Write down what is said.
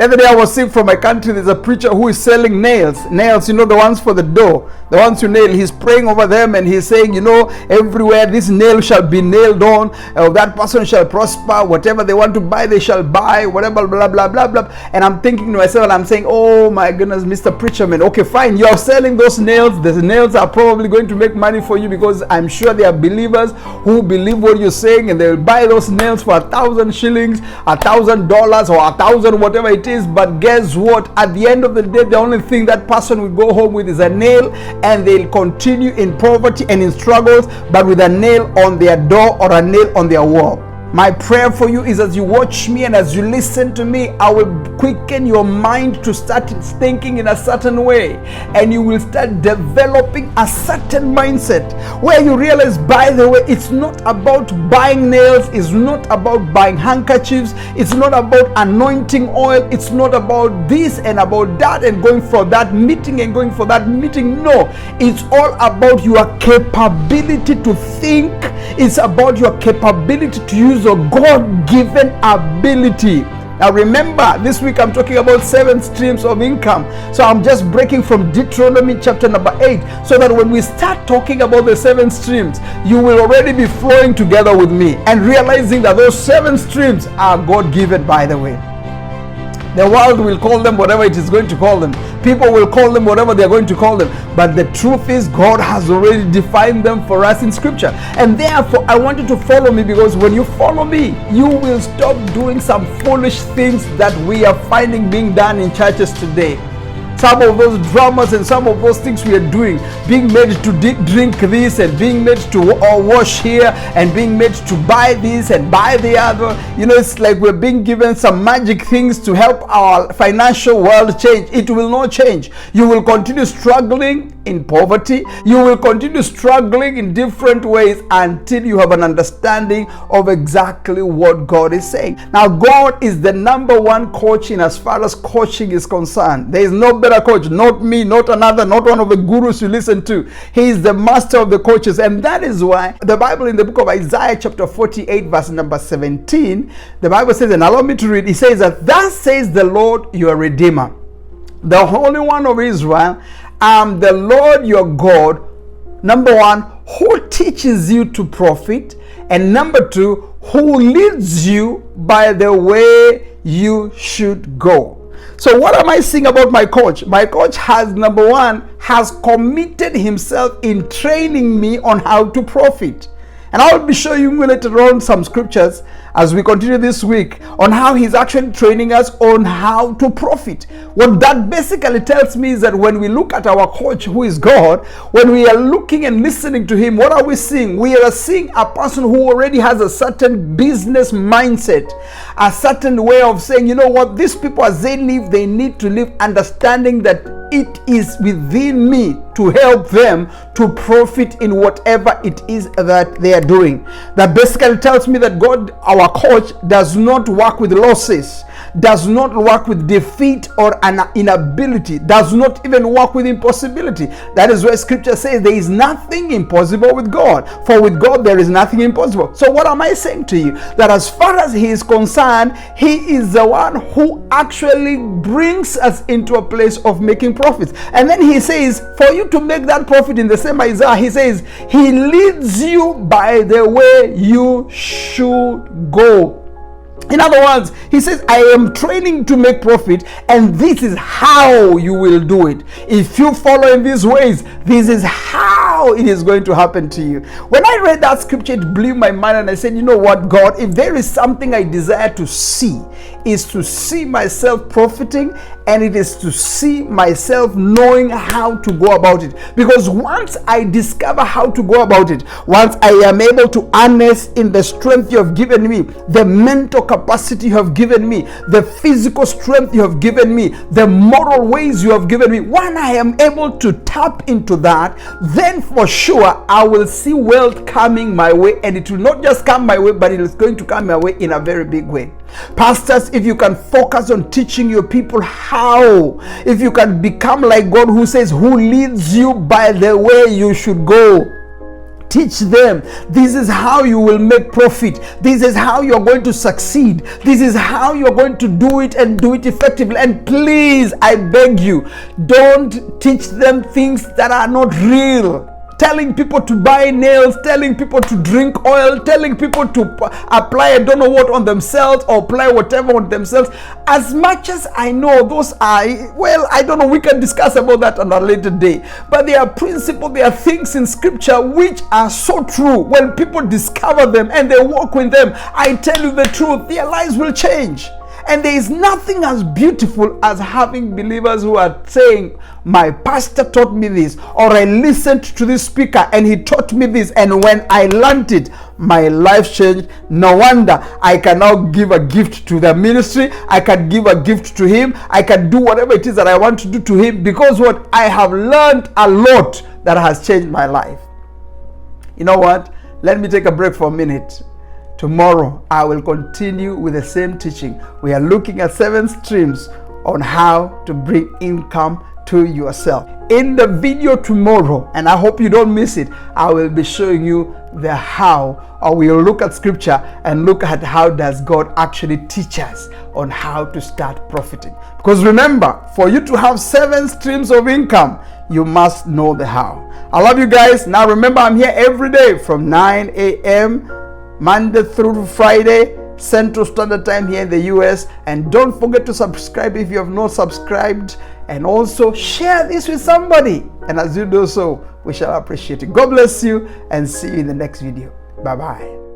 other day I was seeing from my country, there's a preacher who is selling nails. Nails, the ones for the door, the ones you nail. He's praying over them and he's saying, everywhere this nail shall be nailed on, that person shall prosper, whatever they want to buy, they shall buy, whatever, blah, blah, blah, blah. And I'm thinking to myself, and I'm saying, oh my goodness, Mr. Preacher Man, okay, fine, you're selling those nails. The nails are probably going to make money for you because I'm sure there are believers who believe what you're saying and they'll buy those nails for 1,000 shillings, $1,000 or 1,000, whatever it is. But guess what? At the end of the day, the only thing that person will go home with is a nail, and they'll continue in poverty and in struggles, but with a nail on their door or a nail on their wall. My prayer for you is, as you watch me and as you listen to me, I will quicken your mind to start thinking in a certain way, and you will start developing a certain mindset where you realize, by the way, it's not about buying nails, it's not about buying handkerchiefs, it's not about anointing oil, it's not about this and about that and going for that meeting and going for that meeting. No, it's all about your capability to think. It's about your capability to use your God-given ability. Now remember, this week I'm talking about 7 streams of income. So I'm just breaking from Deuteronomy chapter number 8, so that when we start talking about the 7 streams, you will already be flowing together with me and realizing that those 7 streams are God-given, by the way. The world will call them whatever it is going to call them. People will call them whatever they are going to call them. But the truth is, God has already defined them for us in Scripture. And therefore, I want you to follow me, because when you follow me, you will stop doing some foolish things that we are finding being done in churches today. Some of those dramas and some of those things we are doing, being made to drink this and being made to wash here and being made to buy this and buy the other. It's like we're being given some magic things to help our financial world change. It will not change. You will continue struggling in poverty. You will continue struggling in different ways until you have an understanding of exactly what God is saying. Now, God is the number one coach in as far as coaching is concerned. There is no better coach, not me, not another, not one of the gurus you listen to. He is the master of the coaches, and that is why the Bible in the book of Isaiah chapter 48 verse number 17, the Bible says, and allow me to read, it says that, thus says the Lord your Redeemer, the Holy One of Israel, I'm the Lord your God, number one, who teaches you to profit, and number two, who leads you by the way you should go. So what am I saying about my coach? My coach has, number one, has committed himself in training me on how to profit. And I will be showing you later on some scriptures as we continue this week on how he's actually training us on how to profit. What that basically tells me is that when we look at our coach, who is God, when we are looking and listening to him, what are we seeing? We are seeing a person who already has a certain business mindset, a certain way of saying, you know what, these people, as they live, they need to live understanding that it is within me to help them to profit in whatever it is that they are doing. That basically tells me that God, our coach, does not work with losses, does not work with defeat or an inability, does not even work with impossibility. That is why Scripture says there is nothing impossible with God, for with God there is nothing impossible. So what am I saying to you? That as far as he is concerned, he is the one who actually brings us into a place of making profits. And then he says, for you to make that profit, in the same Isaiah, he says, he leads you by the way you should go. In other words, he says, I am training to make profit, and this is how you will do it. If you follow in these ways, this is how it is going to happen to you. When I read that scripture, it blew my mind, and I said, you know what, God, if there is something I desire to see, is to see myself profiting, and it is to see myself knowing how to go about it. Because once I discover how to go about it, once I am able to harness in the strength you have given me, the mental capacity you have given me, the physical strength you have given me, the moral ways you have given me, when I am able to tap into that, then for sure I will see wealth coming my way, and it will not just come my way, but it is going to come my way in a very big way. Pastors, if you can focus on teaching your people how, if you can become like God, who says, who leads you by the way you should go, teach them. This is how you will make profit. This is how you're going to succeed. This is how you're going to do it and do it effectively. And please, I beg you, don't teach them things that are not real. Telling people to buy nails, telling people to drink oil, telling people to apply I don't know what on themselves or apply whatever on themselves. As much as I know those are, well, I don't know, we can discuss about that on a later day. But there are principles, there are things in scripture which are so true. When people discover them and they walk with them, I tell you the truth, their lives will change. And there is nothing as beautiful as having believers who are saying, my pastor taught me this, or I listened to this speaker and he taught me this, and when I learned it, my life changed. No wonder I can now give a gift to the ministry. I can give a gift to him. I can do whatever it is that I want to do to him, because what I have learned a lot that has changed my life. You know what? Let me take a break for a minute. Tomorrow, I will continue with the same teaching. We are looking at 7 streams on how to bring income to yourself. In the video tomorrow, and I hope you don't miss it, I will be showing you the how, or we'll look at scripture and look at how does God actually teach us on how to start profiting. Because remember, for you to have 7 streams of income, you must know the how. I love you guys. Now remember, I'm here every day from 9 a.m. Monday through Friday, Central Standard Time here in the US. And don't forget to subscribe if you have not subscribed. And also share this with somebody. And as you do so, we shall appreciate it. God bless you and see you in the next video. Bye-bye.